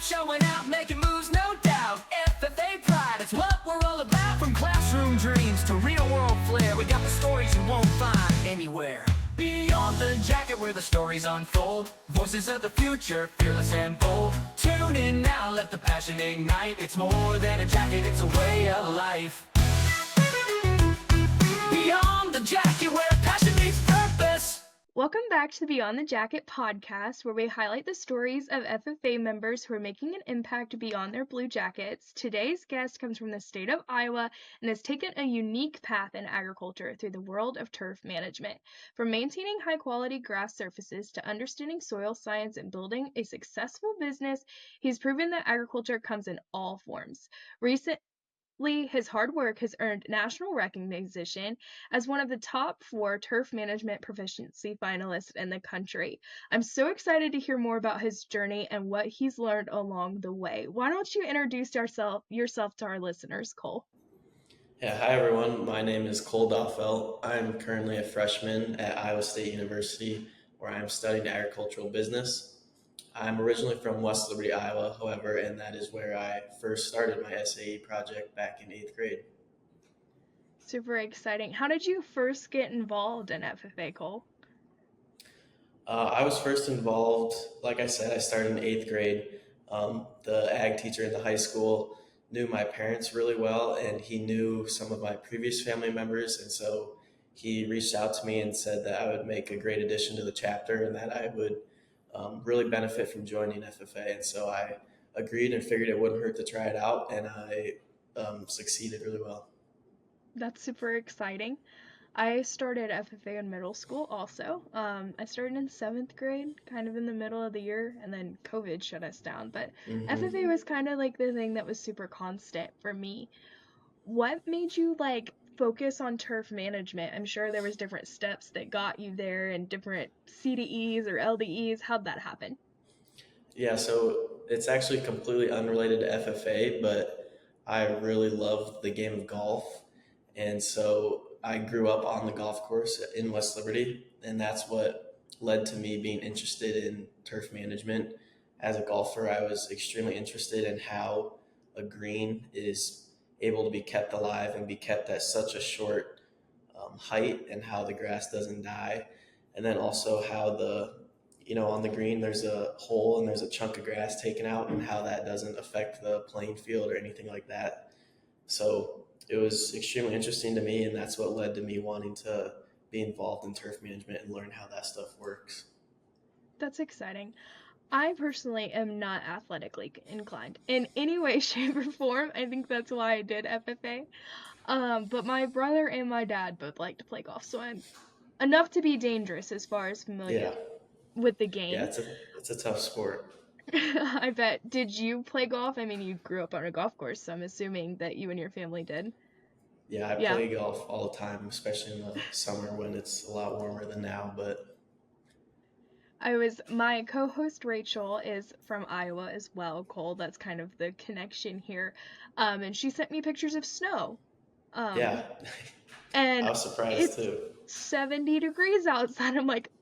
showing out, making moves, no doubt. FFA pride, it's what we're all about. From classroom dreams to real world flair, we got the stories you won't find anywhere. Beyond the jacket where the stories unfold, voices of the future, fearless and bold. Tune in now, let the passion ignite. It's more than a jacket, it's a way of life. Beyond the jacket where passion meets purpose. Welcome back to the Beyond the Jacket podcast, where we highlight the stories of FFA members who are making an impact beyond their blue jackets. Today's guest comes from the state of Iowa and has taken a unique path in agriculture through the world of turf management. From maintaining high-quality grass surfaces to understanding soil science and building a successful business, he's proven that agriculture comes in all forms. Recently, his hard work has earned national recognition as one of the top 4 turf management proficiency finalists in the country. I'm so excited to hear more about his journey and what he's learned along the way. Why don't you introduce yourself to our listeners, Cole? Yeah, hi everyone. My name is Cole Daufeldt. I'm currently a freshman at Iowa State University, where I'm studying agricultural business. I'm originally from West Liberty, Iowa, however, and that is where I first started my SAE project back in 8th grade. Super exciting. How did you first get involved in FFA, Cole? I was first involved, like I said, I started in 8th grade. The ag teacher in the high school knew my parents really well, and he knew some of my previous family members, and so he reached out to me and said that I would make a great addition to the chapter and that I would really benefit from joining FFA. And so I agreed and figured it wouldn't hurt to try it out, and I succeeded really well. That's super exciting. I started FFA in middle school also. I started in 7th grade, kind of in the middle of the year, and then COVID shut us down. But FFA was kind of like the thing that was super constant for me. What made you focus on turf management? I'm sure there was different steps that got you there and different CDEs or LDEs. How'd that happen? Yeah, so it's actually completely unrelated to FFA, but I really loved the game of golf. And so I grew up on the golf course in West Liberty, and that's what led to me being interested in turf management. As a golfer, I was extremely interested in how a green is able to be kept alive and be kept at such a short height, and how the grass doesn't die. And then also how on the green, there's a hole and there's a chunk of grass taken out, and how that doesn't affect the playing field or anything like that. So it was extremely interesting to me, and that's what led to me wanting to be involved in turf management and learn how that stuff works. That's exciting. I personally am not athletically inclined in any way, shape, or form. I think that's why I did FFA. But my brother and my dad both like to play golf, so I'm enough to be dangerous as far as familiar with the game. Yeah, it's a tough sport. I bet. Did you play golf? I mean, you grew up on a golf course, so I'm assuming that you and your family did. Yeah, I play golf all the time, especially in the summer when it's a lot warmer than now, but my co-host Rachel is from Iowa as well, Cole. That's kind of the connection here. And she sent me pictures of snow. Yeah. And I was surprised too. 70 degrees outside. I'm like,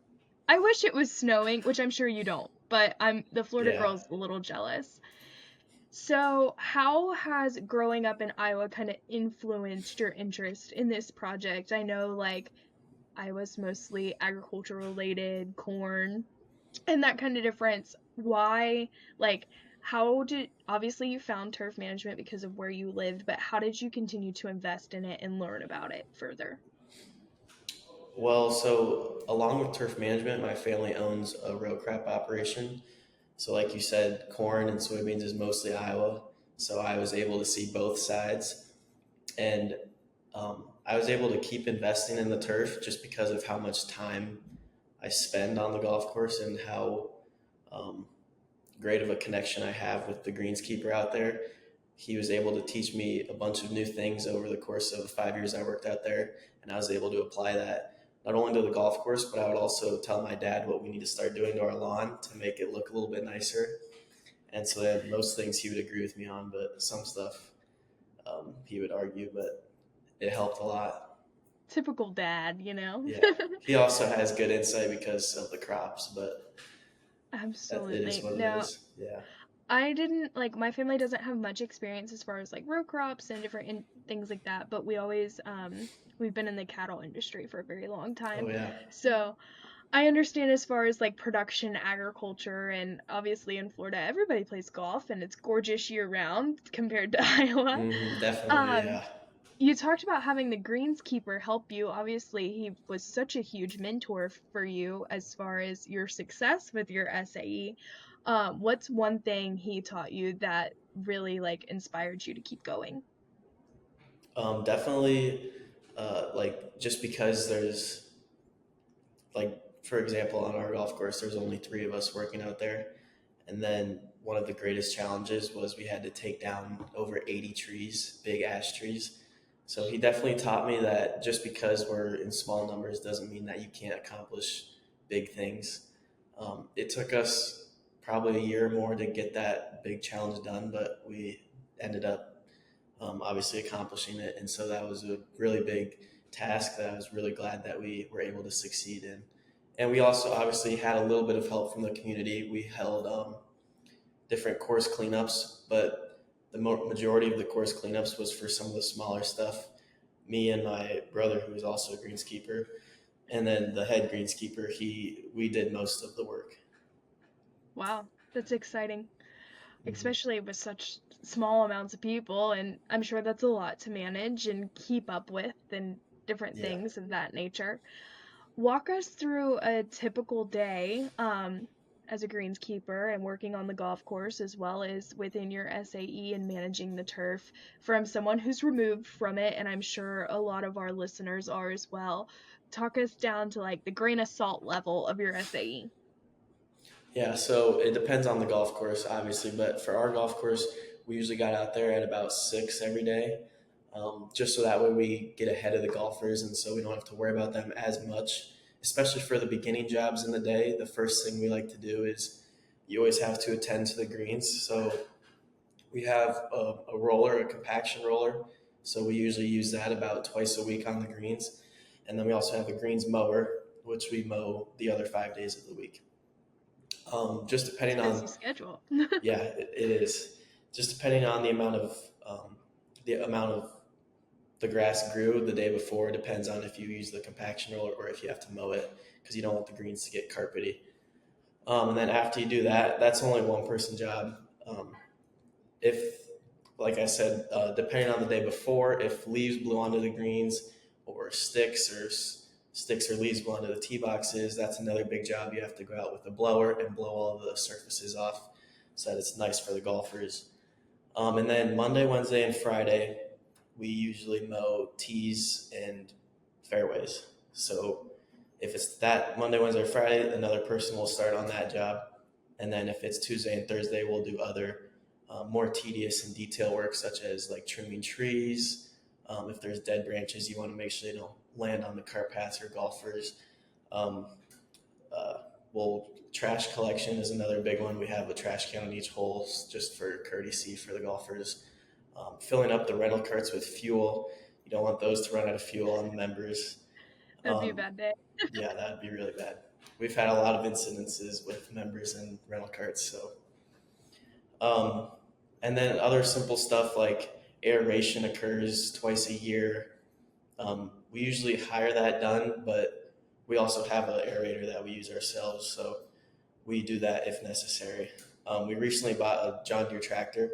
I wish it was snowing, which I'm sure you don't, but the Florida girl's a little jealous. So how has growing up in Iowa kind of influenced your interest in this project? I know Iowa's mostly agriculture related, corn, and that kind of difference. Why, obviously you found turf management because of where you lived, but how did you continue to invest in it and learn about it further? Well, so along with turf management, my family owns a row crop operation. So like you said, corn and soybeans is mostly Iowa. So I was able to see both sides. And I was able to keep investing in the turf just because of how much time I spend on the golf course and how great of a connection I have with the greenskeeper out there. He was able to teach me a bunch of new things over the course of the 5 years I worked out there, and I was able to apply that not only to the golf course, but I would also tell my dad what we need to start doing to our lawn to make it look a little bit nicer. And so that most things he would agree with me on, but some stuff he would argue, but it helped a lot. Typical dad, Yeah. He also has good insight because of the crops, but Absolutely. it is what it is. Yeah. I didn't like my family doesn't have much experience as far as like row crops and different things like that, but we always we've been in the cattle industry for a very long Oh time. yeah. So I understand as far as like production agriculture, and obviously in Florida everybody plays golf and it's gorgeous year round compared to Iowa. Definitely, Um yeah. you talked about having the greenskeeper help you. Obviously, he was such a huge mentor for you as far as your success with your SAE. What's one thing he taught you that really like inspired you to keep going? Definitely, like just because there's like, for example, on our golf course, there's only three of us working out there. And then one of the greatest challenges was we had to take down over 80 trees, big ash trees. So he definitely taught me that just because we're in small numbers doesn't mean that you can't accomplish big things. It took us probably a year or more to get that big challenge done, but we ended up obviously accomplishing it. And so that was a really big task that I was really glad that we were able to succeed in. And we also obviously had a little bit of help from the community. We held different course cleanups, but the majority of the course cleanups was for some of the smaller stuff. Me and my brother, who was also a greenskeeper, and then the head greenskeeper, we did most of the work. Wow, that's exciting, Mhm. especially with such small amounts of people, and I'm sure that's a lot to manage and keep up with and different Yeah. things of that nature. Walk us through a typical day as a greenskeeper and working on the golf course as well as within your SAE and managing the turf from someone who's removed from it, and I'm sure a lot of our listeners are as well. Talk us down to like the grain of salt level of your SAE. Yeah, so it depends on the golf course, obviously, but for our golf course, we usually got out there at about 6 every day, just so that way we get ahead of the golfers and so we don't have to worry about them as much, especially for the beginning jobs in the day. The first thing we like to do is you always have to attend to the greens. So we have a roller, a compaction roller. So we usually use that about twice a week on the greens. And then we also have a greens mower, which we mow the other 5 days of the week. Just It's depending a busy on, schedule. yeah, it is. Just depending on the amount of the grass grew the day before depends on if you use the compaction roller or if you have to mow it because you don't want the greens to get carpety. And then after you do that, that's only one person job. If, like I said, depending on the day before, if leaves blew onto the greens or sticks or leaves blew onto the tee boxes, that's another big job. You have to go out with a blower and blow all the surfaces off so that it's nice for the golfers. And then Monday, Wednesday, and Friday, we usually mow tees and fairways. So if it's that Monday, Wednesday, or Friday, another person will start on that job. And then if it's Tuesday and Thursday, we'll do other more tedious and detail work, such as like trimming trees. If there's dead branches, you want to make sure they don't land on the cart paths or golfers. Um, uh, Trash collection is another big one. We have a trash can on each hole just for courtesy for the golfers. Filling up the rental carts with fuel. You don't want those to run out of fuel on the members. That'd be a Um, bad day. yeah, that'd be really bad. We've had a lot of incidences with members and rental carts. So, um, and then other simple stuff like aeration occurs twice a year. We usually hire that done, but we also have an aerator that we use ourselves. So we do that if necessary. We recently bought a John Deere tractor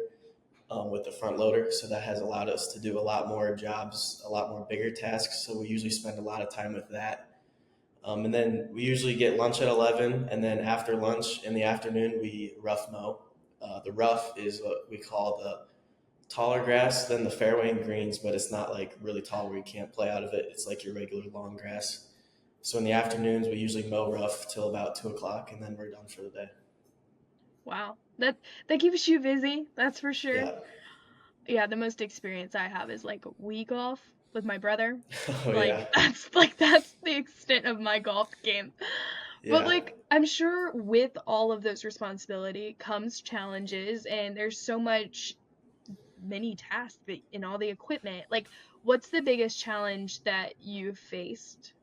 with the front loader, so that has allowed us to do a lot more jobs, a lot more bigger tasks. So we usually spend a lot of time with that. And then we usually get lunch at 11, and then after lunch in the afternoon, we rough mow. The rough is what we call the taller grass than the fairway and greens, but it's not like really tall where you can't play out of it. It's like your regular long grass. So in the afternoons, we usually mow rough till about 2 o'clock, and then we're done for the day. Wow. That keeps you busy, that's for sure. Yeah. Yeah, the most experience I have is like Wii golf with my brother. Oh yeah. That's the extent of my golf game. But Yeah. like I'm sure with all of those responsibility comes challenges, and there's so much many tasks in all the equipment. Like what's the biggest challenge that you've faced?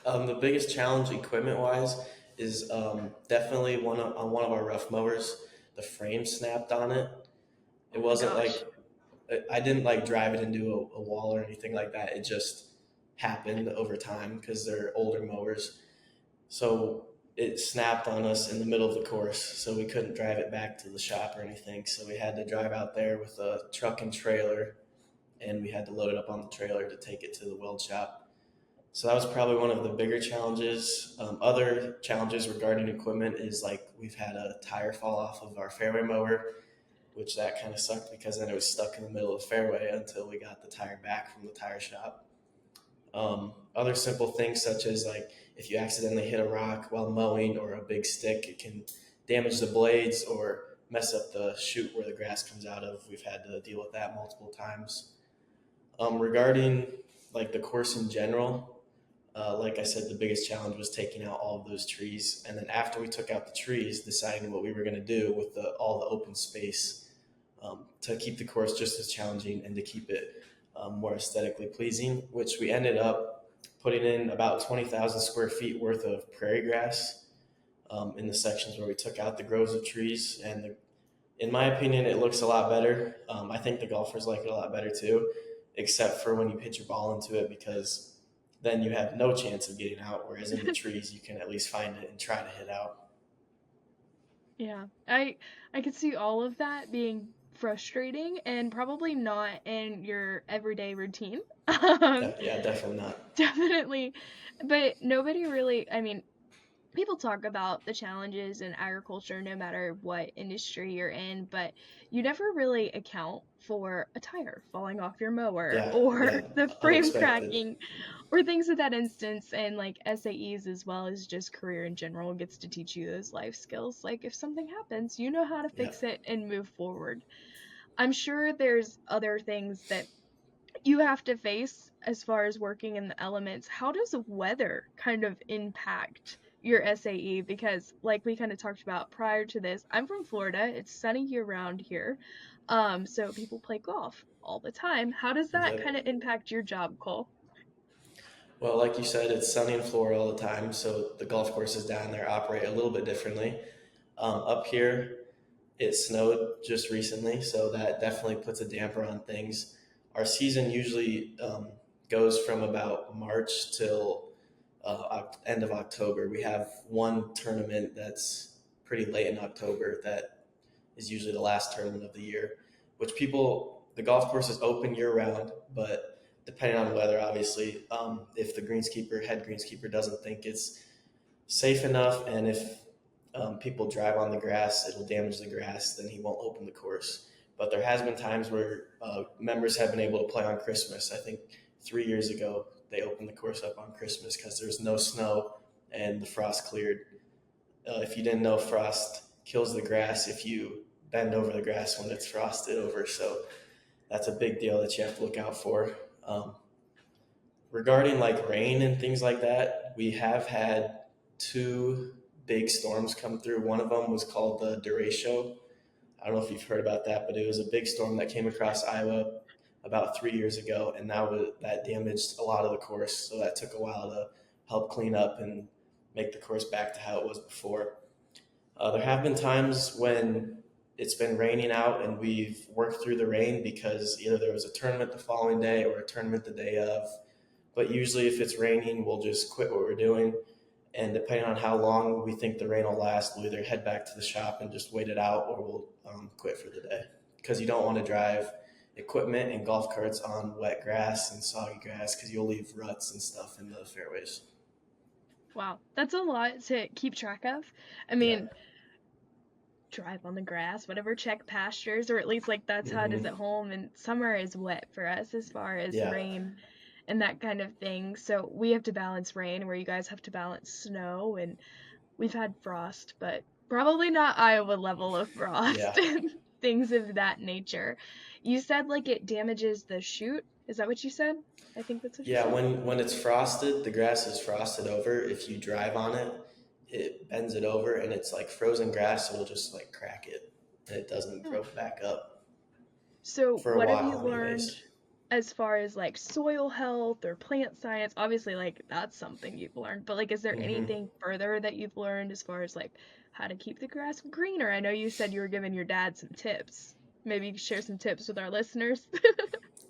The biggest challenge equipment wise is definitely on one of our rough mowers. the frame snapped on it. It Oh my wasn't gosh. like I didn't like drive it into a wall or anything like that. It just happened over time because they're older mowers. So it snapped on us in the middle of the course, so we couldn't drive it back to the shop or anything. So we had to drive out there with a truck and trailer, and we had to load it up on the trailer to take it to the weld shop. So that was probably one of the bigger challenges. Other challenges regarding equipment is like we've had a tire fall off of our fairway mower, which that kind of sucked because then it was stuck in the middle of the fairway until we got the tire back from the tire shop. Other simple things such as like if you accidentally hit a rock while mowing or a big stick, it can damage the blades or mess up the chute where the grass comes out of. We've had to deal with that multiple times. Regarding like the course in general, like I said, the biggest challenge was taking out all of those trees. And then after we took out the trees, deciding what we were going to do with all the open space to keep the course just as challenging and to keep it more aesthetically pleasing, which we ended up putting in about 20,000 square feet worth of prairie grass in the sections where we took out the groves of trees. And in my opinion, it looks a lot better. I think the golfers like it a lot better too, except for when you hit your ball into it, because then you have no chance of getting out, whereas in the trees you can at least find it and try to hit out. Yeah, I could see all of that being frustrating and probably not in your everyday routine. Yeah, definitely not. Definitely, but nobody really, I mean, people talk about the challenges in agriculture no matter what industry you're in, but you never really account for a tire falling off your mower Yeah, or yeah, the frame unexpected. cracking or things of that instance. And like SAEs as well as just career in general gets to teach you those life skills. Like if something happens, you know how to Yeah. fix it and move forward. I'm sure there's other things that you have to face as far as working in the elements. How does weather kind of impact your SAE? Because like we kind of talked about prior to this, I'm from Florida. It's sunny year round here. So people play golf all the time. How does that kind Yep. of impact your job, Cole? Well, like you said, it's sunny in Florida all the time, so the golf courses down there operate a little bit differently. Up here, it snowed just recently, so that definitely puts a damper on things. Our season usually goes from about March till end of October. We have one tournament that's pretty late in October that is usually the last tournament of the year, which the golf course is open year round, but depending on weather, obviously, if the head greenskeeper doesn't think it's safe enough, and if people drive on the grass, it'll damage the grass, then he won't open the course. But there has been times where members have been able to play on Christmas. I think 3 years ago, they opened the course up on Christmas because there's no snow and the frost cleared. If you didn't know, frost kills the grass if you bend over the grass when it's frosted over. So that's a big deal that you have to look out for. Um, Regarding like rain and things like that, we have had two big storms come through. One of them was called the Derecho. I don't know if you've heard about that, but it was a big storm that came across Iowa about 3 years ago, and that damaged a lot of the course. So that took a while to help clean up and make the course back to how it was before. There have been times when it's been raining out and we've worked through the rain because either there was a tournament the following day or a tournament the day of. But usually, if it's raining, we'll just quit what we're doing. And depending on how long we think the rain will last, we'll either head back to the shop and just wait it out, or we'll quit for the day. Because you don't want to drive equipment and golf carts on wet grass and soggy grass because you'll leave ruts and stuff in the fairways. Wow, that's a lot to keep track of. I Yeah. mean, drive on the grass, whatever, check pastures, or at least like that's how it is Hmm. at home. And summer is wet for us as far as Yeah. rain and that kind of thing. So we have to balance rain where you guys have to balance snow, and we've had frost, but probably not Iowa level of Yeah. frost and things of that nature. You said like it damages the chute. Is that what you said? I think that's what you Yeah. said. When it's frosted, the grass is frosted over. If you drive on it, it bends it over, and it's like frozen grass, so it'll just like crack it, and it doesn't Oh. grow back up So for a what have you while, learned anyways. as far as like soil health or plant science? Obviously, like that's something you've learned, but like is there Hmm. anything further that you've learned as far as like how to keep the grass greener. I know you said you were giving your dad some tips. Maybe you could share some tips with our listeners.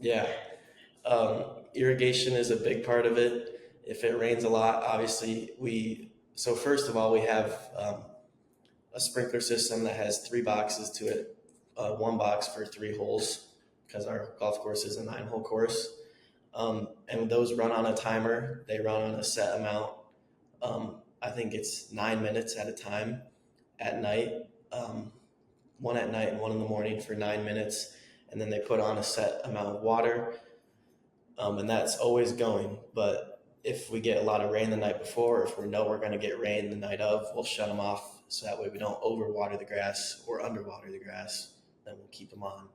Yeah. Irrigation is a big part of it. If it rains a lot, obviously so first of all, we have a sprinkler system that has 3 boxes to it, 1 box for 3 holes, because our golf course is a 9-hole course. And those run on a timer. They run on a set amount. I think it's 9 minutes at a time at night. One at night and one in the morning for 9 minutes. And then they put on a set amount of water. And that's always going. But if we get a lot of rain the night before, if we know we're going to get rain the night of, we'll shut them off so that way we don't overwater the grass or underwater the grass. Then we'll keep them on.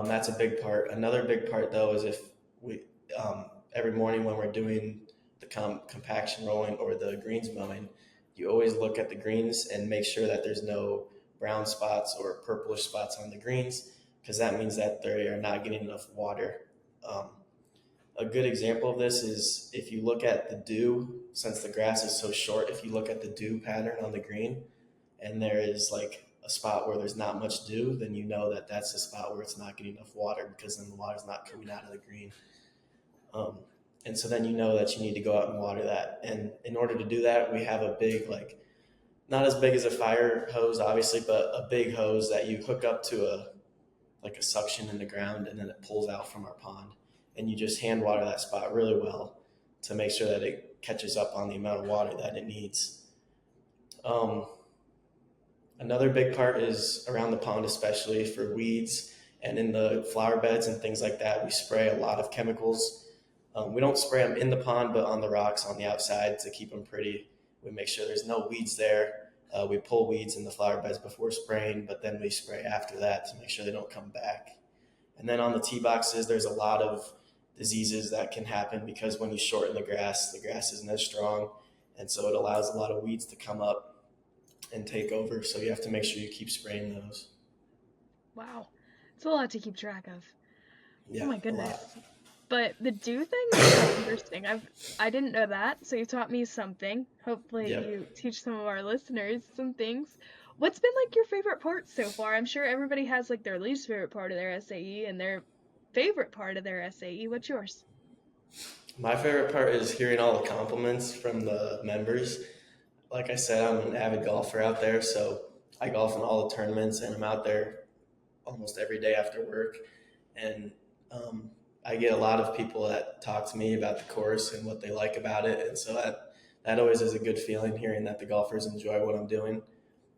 That's a big part. Another big part, though, is if we every morning when we're doing the compaction rolling or the greens mowing, you always look at the greens and make sure that there's no brown spots or purplish spots on the greens, because that means that they are not getting enough water. A good example of this is if you look at the dew, since the grass is so short, if you look at the dew pattern on the green and there is like a spot where there's not much dew, then you know that that's a spot where it's not getting enough water, because then the water's not coming out of the green. And so then you know that you need to go out and water that. And in order to do that, we have a big, like, not as big as a fire hose, obviously, but a big hose that you hook up to a suction in the ground, and then it pulls out from our pond. And you just hand water that spot really well to make sure that it catches up on the amount of water that it needs. Another big part is around the pond, especially for weeds and in the flower beds and things like that. We spray a lot of chemicals. We don't spray them in the pond, but on the rocks on the outside to keep them pretty. We make sure there's no weeds there. We pull weeds in the flower beds before spraying, but then we spray after that to make sure they don't come back. And then on the tee boxes, there's a lot of diseases that can happen because when you shorten the grass isn't as strong. And so it allows a lot of weeds to come up and take over. So you have to make sure you keep spraying those. Wow. It's a lot to keep track of. Yeah, oh my goodness. a lot. But the dew thing is so interesting. I didn't know that, so you taught me something. Hopefully Yep. you teach some of our listeners some things. What's been like your favorite part so far? I'm sure everybody has like their least favorite part of their SAE and their favorite part of their SAE. What's yours? My favorite part is hearing all the compliments from the members. Like I said, I'm an avid golfer out there, so I golf in all the tournaments, and I'm out there almost every day after work. And I get a lot of people that talk to me about the course and what they like about it. And so that always is a good feeling, hearing that the golfers enjoy what I'm doing.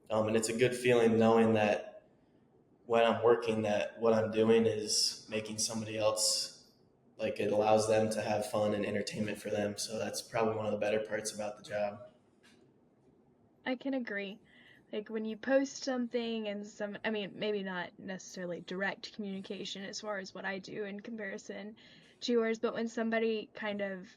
And it's a good feeling knowing that when I'm working, that what I'm doing is making somebody else, like, it allows them to have fun and entertainment for them. So that's probably one of the better parts about the job. I can agree. Like when you post something and maybe not necessarily direct communication as far as what I do in comparison to yours, but when somebody kind of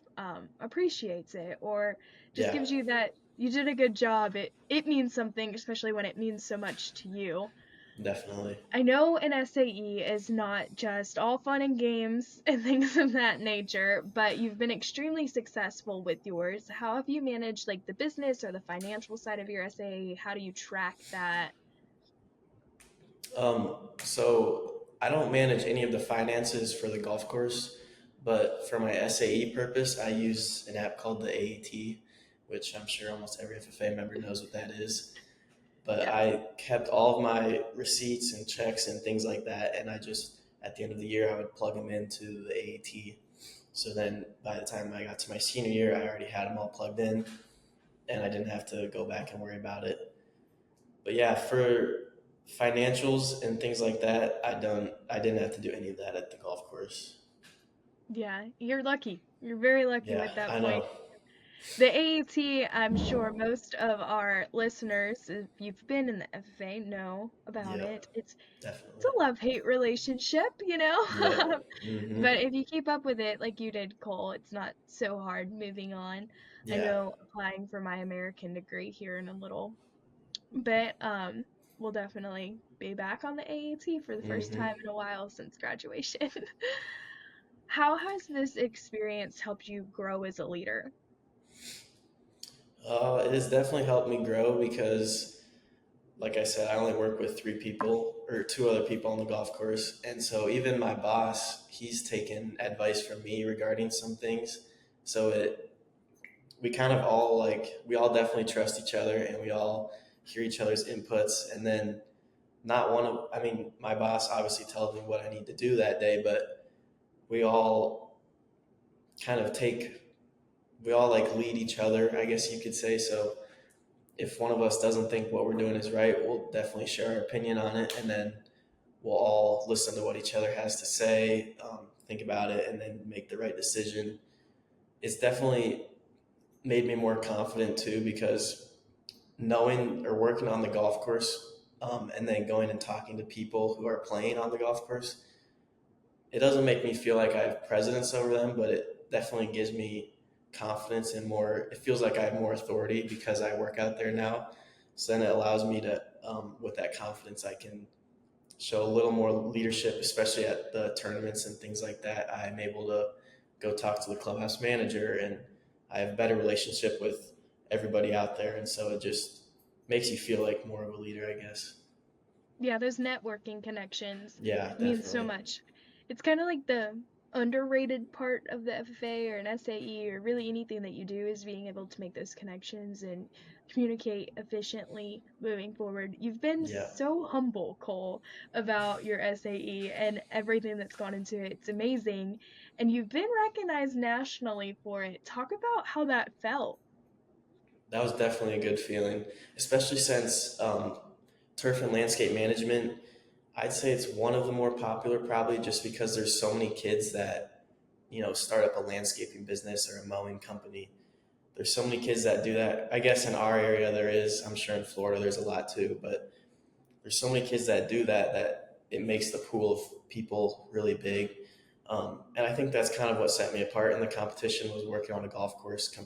appreciates it or just gives you that you did a good job, it means something, especially when it means so much to you. Definitely. I know an SAE is not just all fun and games and things of that nature, but you've been extremely successful with yours. How have you managed like the business or the financial side of your SAE? How do you track that? So I don't manage any of the finances for the golf course, but for my SAE purpose, I use an app called the AAT, which I'm sure almost every FFA member knows what that is. But Yeah. I kept all of my receipts and checks and things like that, and I just, at the end of the year, I would plug them into the AAT. So then by the time I got to my senior year, I already had them all plugged in, and I didn't have to go back and worry about it. But yeah, for financials and things like that, I didn't have to do any of that at the golf course. Yeah, you're lucky. You're very lucky Yeah, with that I point. know. The AAT, I'm sure most of our listeners, if you've been in the FFA, know about Yeah, it. It's definitely. a love-hate relationship, you know? Yeah. Mm-hmm. But if you keep up with it like you did, Cole, it's not so hard moving on. I Yeah. know applying for my American degree here in a little bit, we'll definitely be back on the AAT for the first Mm-hmm. time in a while since graduation. How has this experience helped you grow as a leader? It has definitely helped me grow because, like I said, I only work with three people or two other people on the golf course. And so even my boss, he's taken advice from me regarding some things. So we kind of all we all definitely trust each other and we all hear each other's inputs. And then not one of, I mean, my boss obviously tells me what I need to do that day, but we all kind of lead each other, I guess you could say. So if one of us doesn't think what we're doing is right, we'll definitely share our opinion on it, and then we'll all listen to what each other has to say, think about it, and then make the right decision. It's definitely made me more confident too, because knowing or working on the golf course, and then going and talking to people who are playing on the golf course, it doesn't make me feel like I have precedence over them, but it definitely gives me confidence and more. It feels like I have more authority because I work out there now. So then it allows me to, with that confidence, I can show a little more leadership, especially at the tournaments and things like that. I'm able to go talk to the clubhouse manager, and I have a better relationship with everybody out there. And so it just makes you feel like more of a leader, I guess. Yeah, those networking connections Yeah, mean so definitely. much. It's kind of like the underrated part of the FFA or an SAE or really anything that you do is being able to make those connections and communicate efficiently moving forward. You've been Yeah. so humble, Cole, about your SAE and everything that's gone into it. It's amazing. And you've been recognized nationally for it. Talk about how that felt. That was definitely a good feeling, especially since turf and landscape management, I'd say it's one of the more popular, probably just because there's so many kids that, start up a landscaping business or a mowing company. There's so many kids that do that. I guess in our area there is. I'm sure in Florida there's a lot too, but there's so many kids that do that it makes the pool of people really big. And I think that's kind of what set me apart in the competition was working on a golf course.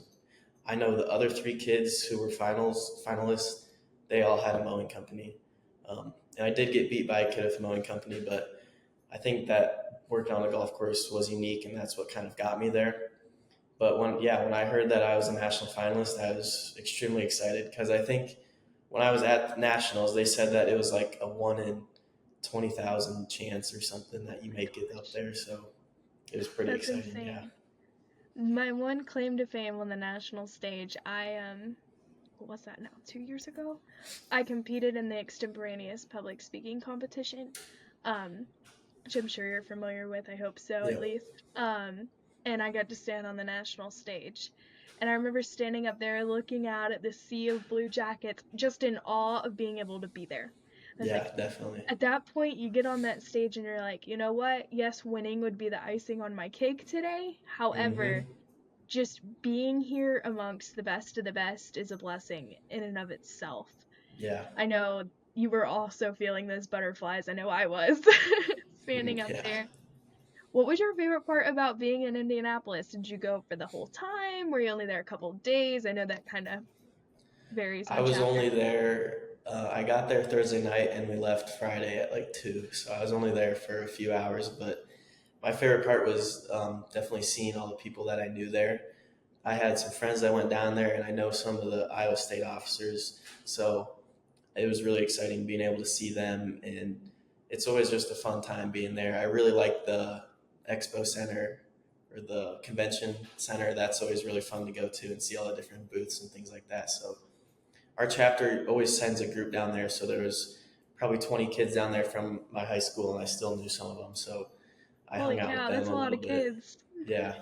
I know the other three kids who were finalists, they all had a mowing company. And I did get beat by a kid with a mowing company, but I think that working on a golf course was unique, and that's what kind of got me there. But when I heard that I was a national finalist, I was extremely excited because I think when I was at nationals, they said that it was like a 1 in 20,000 chance or something that you make it up there. So it was pretty That's exciting. Yeah. insane. My one claim to fame on the national stage, what was that now? 2 years ago? I competed in the extemporaneous public speaking competition, which I'm sure you're familiar with. I hope so, Yeah. at least. And I got to stand on the national stage. And I remember standing up there looking out at the sea of blue jackets, just in awe of being able to be there. I was Yeah, like, definitely. at that point, you get on that stage and you're like, you know what? Yes, winning would be the icing on my cake today. Hmm. However, just being here amongst the best of the best is a blessing in and of itself. Yeah. I know you were also feeling those butterflies. I know I was standing up Yeah. there. What was your favorite part about being in Indianapolis? Did you go for the whole time? Were you only there a couple of days? I know that kind of varies I on was only chapter. there. I got there Thursday night and we left Friday at like 2. So I was only there for a few hours. But my favorite part was definitely seeing all the people that I knew there. I had some friends that went down there, and I know some of the Iowa State officers. So it was really exciting being able to see them. And it's always just a fun time being there. I really like the expo center or the convention center. That's always really fun to go to and see all the different booths and things like that. So our chapter always sends a group down there. So there was probably 20 kids down there from my high school, and I still knew some of them. So I Holy hung out with cow, them that's a a lot little of bit. kids. Yeah.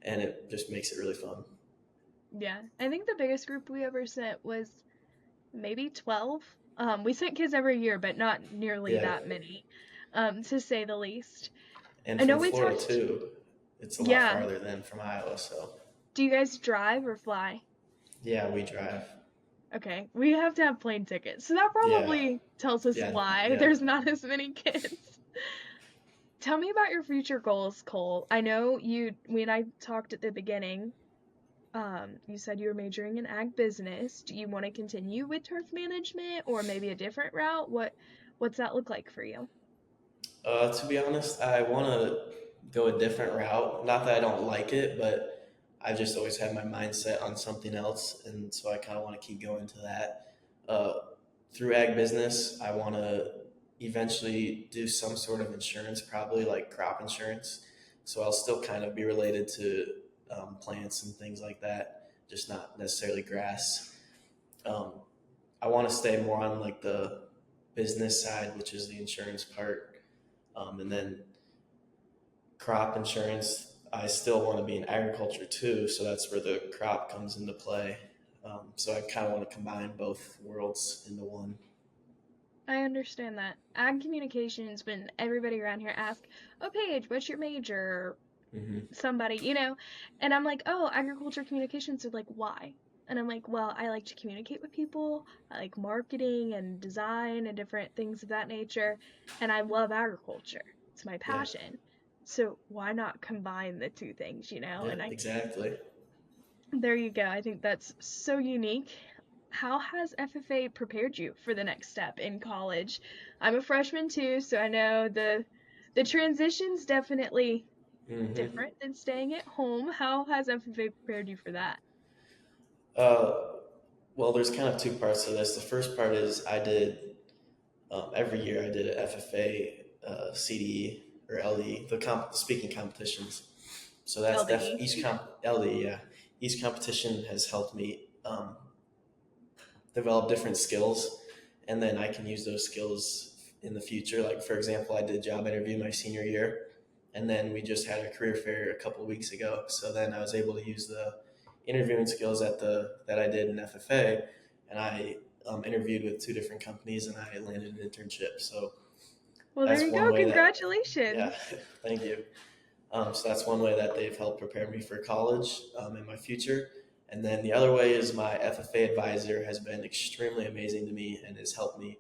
And it just makes it really fun. Yeah, I think the biggest group we ever sent was maybe 12. We sent kids every year, but not nearly Yeah. that many, to say the least. And I know from we Florida, talked, too. It's a lot yeah. farther than from Iowa. So Do you guys drive or fly? yeah, we drive. Okay, we have to have plane tickets, so that Yeah. probably tells us Yeah. why Yeah. there's not as many kids. Tell me about your future goals, Cole. I know when I talked at the beginning, you said you were majoring in ag business. Do you want to continue with turf management or maybe a different route? What's that look like for you? To be honest, I want to go a different route. Not that I don't like it, but I just always had my mindset on something else, and so I kind of want to keep going to that. Uh, Through ag business, I want to eventually do some sort of insurance, probably like crop insurance. So I'll still kind of be related to plants and things like that, just not necessarily grass. Um, I want to stay more on like the business side, which is the insurance part, and then crop insurance. I still want to be in agriculture too, so that's where the crop comes into play. So I kind of want to combine both worlds into one. I understand that. Ag communications, when everybody around here asks, "Oh, Paige, what's your major?" Hmm. Somebody, and I'm like, "Oh, agriculture communications." They're like, "Why?" And I'm like, "Well, I like to communicate with people. I like marketing and design and different things of that nature, and I love agriculture. It's my Yeah, passion. So why not combine the two things, yeah, And exactly. there you go. I think that's so unique. How has FFA prepared you for the next step in college? I'm a freshman too, so I know the transition's definitely Hmm. different than staying at home. How has FFA prepared you for that? Uh, well, there's kind of two parts to this. The first part is I did every year I did an FFA, CDE or LDE, the speaking competitions. So that's LDE. LDE. Yeah, each competition has helped me develop different skills, and then I can use those skills in the future. Like for example, I did a job interview my senior year, and then we just had a career fair a couple of weeks ago. So then I was able to use the interviewing skills that I did in FFA, and I interviewed with two different companies, and I landed an internship. So Well, there that's you one go. way that, yeah, Congratulations. thank you. So that's one way that they've helped prepare me for college in my future. And then the other way is my FFA advisor has been extremely amazing to me and has helped me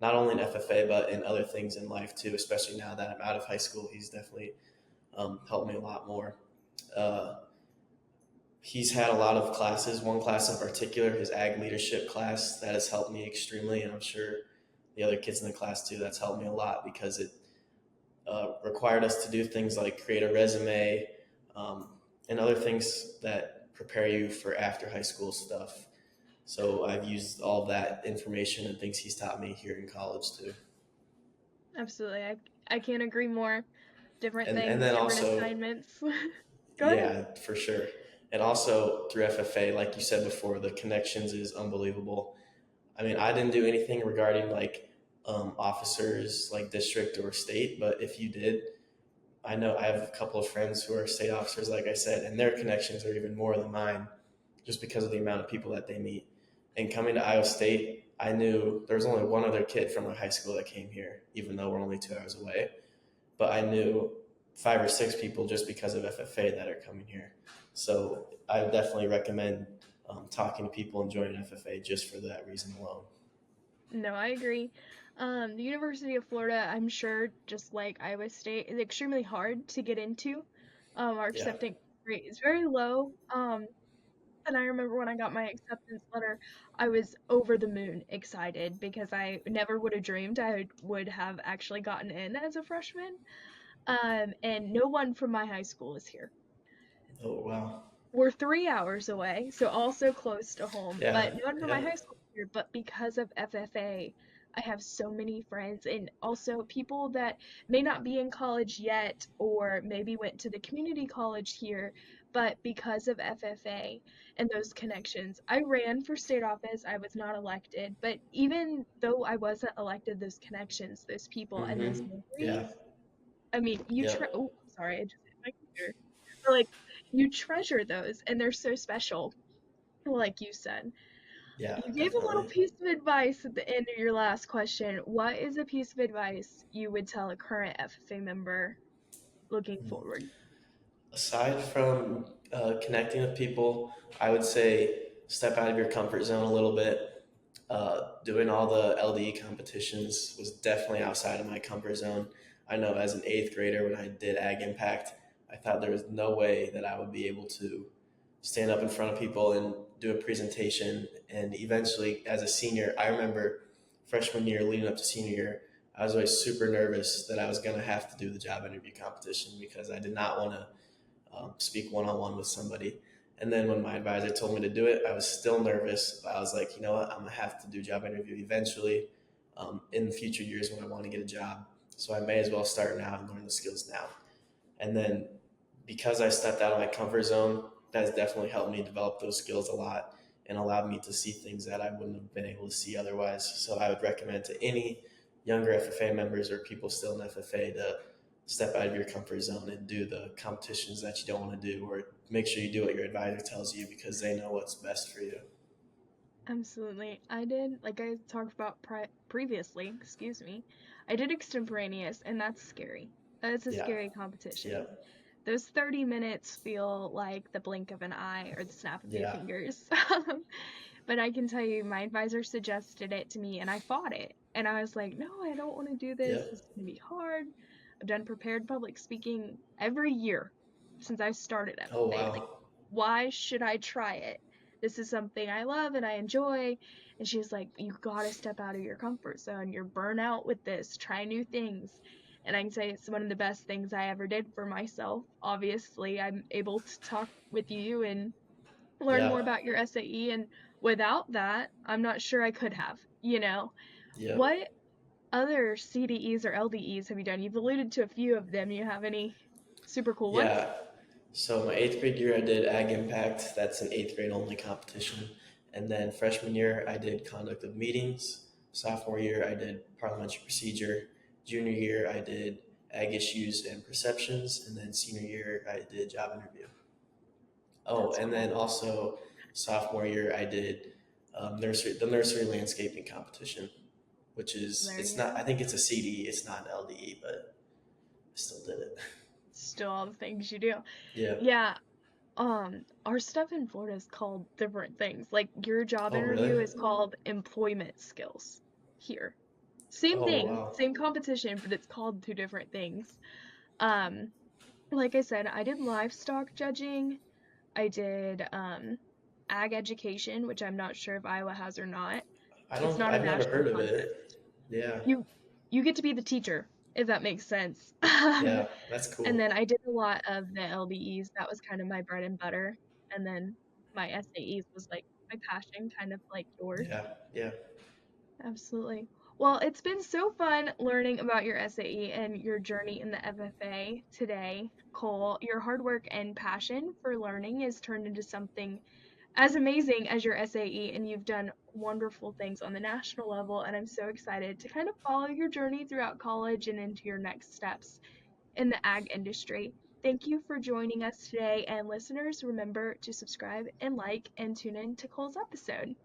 not only in FFA but in other things in life too. Especially now that I'm out of high school, he's definitely helped me a lot more. Uh, he's had a lot of classes. One class in particular, his ag leadership class, that has helped me extremely, and I'm sure the other kids in the class too. That's helped me a lot because it required us to do things like create a resume um, and other things that prepare you for after high school stuff. So I've used all of that information and things he's taught me here in college too. Absolutely. I can't agree more. Different And things, then different also, assignments. Go ahead. yeah, for sure. And also through FFA, like you said before, the connections is unbelievable. I mean, I didn't do anything regarding like officers, like district or state, but if you did, I know I have a couple of friends who are state officers, like I said, and their connections are even more than mine just because of the amount of people that they meet. And coming to Iowa State, I knew there was only one other kid from our high school that came here, even though we're only 2 hours away. But I knew 5 or 6 people just because of FFA that are coming here. So I definitely recommend talking to people and joining FFA just for that reason alone. No, I agree. The University of Florida, I'm sure, just like Iowa State, is extremely hard to get into. Our Yeah. acceptance rate is very low. And I remember when I got my acceptance letter, I was over the moon excited because I never would have dreamed I would have actually gotten in as a freshman. And no one from my high school is here. Oh, wow. We're 3 hours away, so also close to home, Yeah. but no one from my Yeah. high school is here. But because of FFA, I have so many friends and also people that may not be in college yet or maybe went to the community college here, but because of FFA and those connections. I ran for state office, I was not elected, but even though I wasn't elected, those connections, those people, and those Mm-hmm. Yeah. memories, I mean, Yep. oh, sorry, I just hit my computer. But, like, you treasure those, and they're so special, like you said. Yeah, You gave a little definitely. piece of advice at the end of your last question. What is a piece of advice you would tell a current FFA member looking forward? Aside from connecting with people, I would say step out of your comfort zone a little bit. Doing all the LDE competitions was definitely outside of my comfort zone. I know as an eighth grader, when I did Ag Impact, I thought there was no way that I would be able to stand up in front of people and do a presentation. And eventually, as a senior, I remember freshman year leading up to senior year, I was always super nervous that I was going to have to do the job interview competition because I did not want to speak one on one with somebody. And then when my advisor told me to do it, I was still nervous, but I was like, you know what, I'm gonna have to do a job interview eventually, in future years when I want to get a job. So I may as well start now and learn the skills now. And then because I stepped out of my comfort zone, that has definitely helped me develop those skills a lot and allowed me to see things that I wouldn't have been able to see otherwise. So I would recommend to any younger FFA members or people still in FFA to step out of your comfort zone and do the competitions that you don't want to do, or make sure you do what your advisor tells you because they know what's best for you. Absolutely. I did, like I talked about previously, excuse me, I did extemporaneous, and that's scary. That's a Yeah. scary Yeah. competition. Those 30 minutes feel like the blink of an eye or the snap of your Yeah. fingers. But I can tell you, my advisor suggested it to me, and I fought it. And I was like, no, I don't want to do this. Yep. This is going to be hard. I've done prepared public speaking every year since I started Oh FFA. Like, wow. why should I try it? This is something I love and I enjoy. And she's like, you gotta step out of your comfort zone. You're burnout with this. Try new things. And I can say it's one of the best things I ever did for myself. Obviously, I'm able to talk with you and learn Yeah. more about your SAE, and without that, I'm not sure I could have, you know. Yep. What other CDEs or LDEs have you done? You've alluded to a few of them. You have any super cool ones? Yeah. So my eighth grade year, I did Ag Impact. That's an eighth grade only competition. And then freshman year, I did Conduct of Meetings. Sophomore year, I did Parliamentary Procedure. Junior year, I did Ag Issues and Perceptions. And then senior year, I did Job Interview. Oh, That's and cool. then also sophomore year, I did the nursery landscaping competition, which is, There it's you not, go. I think it's a CD, it's not an LDE, but I still did it. Still all the things you do. Yeah. Yeah, our stuff in Florida is called different things. Like your job Oh, really? interview is called employment skills here. Same Oh, thing, wow. same competition, but it's called two different things. Um, like I said, I did livestock judging. I did ag education, which I'm not sure if Iowa has or not. It's not a I've never national heard of contest. it. Yeah. You you get to be the teacher, if that makes sense. Yeah. That's And cool. then I did a lot of the LDEs. That was kind of my bread and butter. And then my SAEs was like my passion, kind of like yours. Yeah. Yeah. Absolutely. Well, it's been so fun learning about your SAE and your journey in the FFA today, Cole. Your hard work and passion for learning has turned into something as amazing as your SAE, and you've done wonderful things on the national level. And I'm so excited to kind of follow your journey throughout college and into your next steps in the ag industry. Thank you for joining us today, and listeners, remember to subscribe and like and tune in to Cole's episode.